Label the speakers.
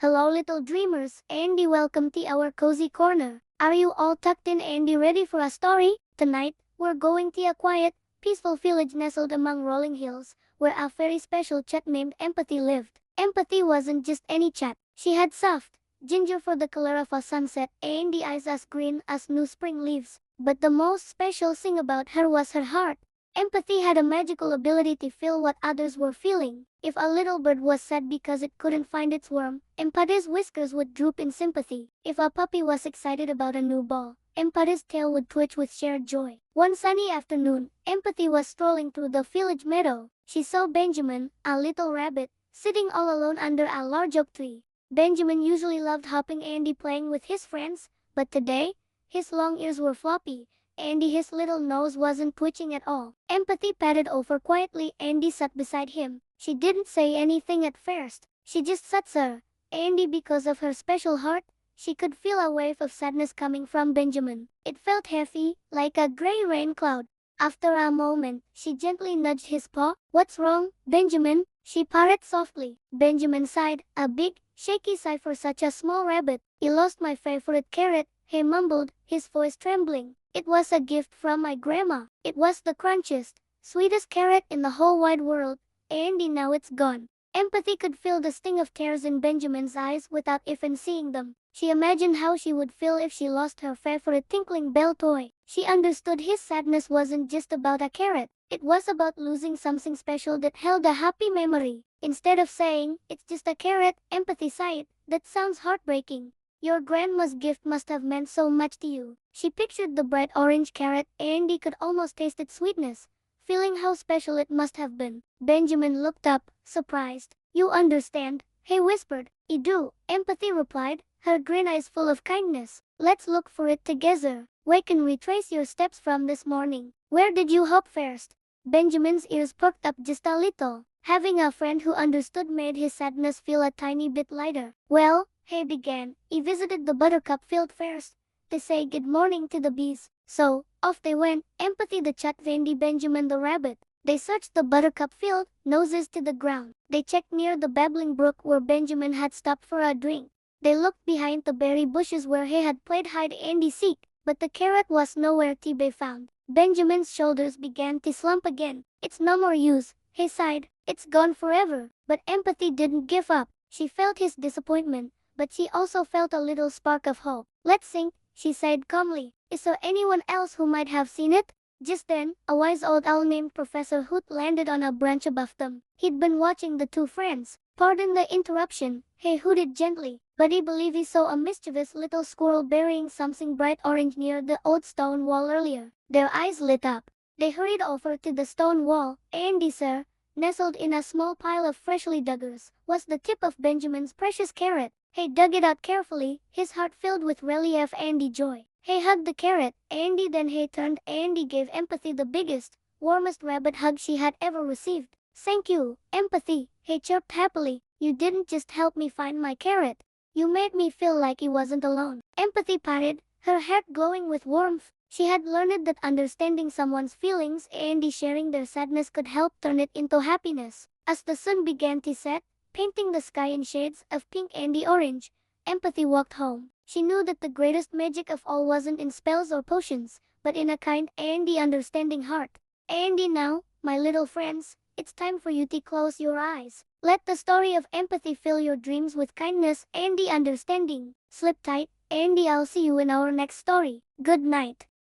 Speaker 1: Hello little dreamers, Andy, welcome to our cozy corner. Are you all tucked in and ready for a story? Tonight, we're going to a quiet, peaceful village nestled among rolling hills, where a very special chat named Empathy lived. Empathy wasn't just any chat. She had soft, ginger for the color of a sunset and the eyes as green as new spring leaves. But the most special thing about her was her heart. Empathy had a magical ability to feel what others were feeling. If a little bird was sad because it couldn't find its worm, Empathy's whiskers would droop in sympathy. If a puppy was excited about a new ball, Empathy's tail would twitch with shared joy. One sunny afternoon, Empathy was strolling through the village meadow. She saw Benjamin, a little rabbit, sitting all alone under a large oak tree. Benjamin usually loved hopping and playing with his friends, but today, his long ears were floppy. Andy, his little nose wasn't twitching at all. Empathy padded over quietly. Andy sat beside him. She didn't say anything at first. She just sat there. Andy, because of her special heart, she could feel a wave of sadness coming from Benjamin. It felt heavy, like a gray rain cloud. After a moment, she gently nudged his paw. "What's wrong, Benjamin?" she purred softly. Benjamin sighed, a big, shaky sigh for such a small rabbit. "I lost my favorite carrot," he mumbled, his voice trembling. "It was a gift from my grandma. It was the crunchiest, sweetest carrot in the whole wide world, and now it's gone." Empathy could feel the sting of tears in Benjamin's eyes without even seeing them. She imagined how she would feel if she lost her favorite tinkling bell toy. She understood his sadness wasn't just about a carrot. It was about losing something special that held a happy memory. Instead of saying, "It's just a carrot," Empathy sighed, "That sounds heartbreaking. Your grandma's gift must have meant so much to you." She pictured the bright orange carrot, and he could almost taste its sweetness, feeling how special it must have been. Benjamin looked up, surprised. "You understand?" he whispered. "I do," Empathy replied, her green eyes full of kindness. "Let's look for it together. We can retrace your steps from this morning. Where did you hop first?" Benjamin's ears perked up just a little. Having a friend who understood made his sadness feel a tiny bit lighter. "Well," he began, "he visited the buttercup field first, to say good morning to the bees." So, off they went, Empathy the chat Vandy, Benjamin the rabbit. They searched the buttercup field, noses to the ground. They checked near the babbling brook where Benjamin had stopped for a drink. They looked behind the berry bushes where he had played hide and seek, but the carrot was nowhere to be found. Benjamin's shoulders began to slump again. "It's no more use," he sighed. "It's gone forever." But Empathy didn't give up. She felt his disappointment, but she also felt a little spark of hope. "Let's think," she said calmly. "Is there anyone else who might have seen it?" Just then, a wise old owl named Professor Hoot landed on a branch above them. He'd been watching the two friends. "Pardon the interruption," he hooted gently, "but I believe he saw a mischievous little squirrel burying something bright orange near the old stone wall earlier." Their eyes lit up. They hurried over to the stone wall. "Andy, sir," nestled in a small pile of freshly dug earth, was the tip of Benjamin's precious carrot. He dug it out carefully, his heart filled with relief and joy. He hugged the carrot, then he turned and gave Empathy the biggest, warmest rabbit hug she had ever received. "Thank you, Empathy," he chirped happily. "You didn't just help me find my carrot. You made me feel like I wasn't alone." Empathy patted, her heart glowing with warmth. She had learned that understanding someone's feelings and sharing their sadness could help turn it into happiness. As the sun began to set, painting the sky in shades of pink and orange, Empathy walked home. She knew that the greatest magic of all wasn't in spells or potions, but in a kind and understanding heart. And now, my little friends, it's time for you to close your eyes. Let the story of Empathy fill your dreams with kindness and understanding. Sleep tight, and I'll see you in our next story. Good night.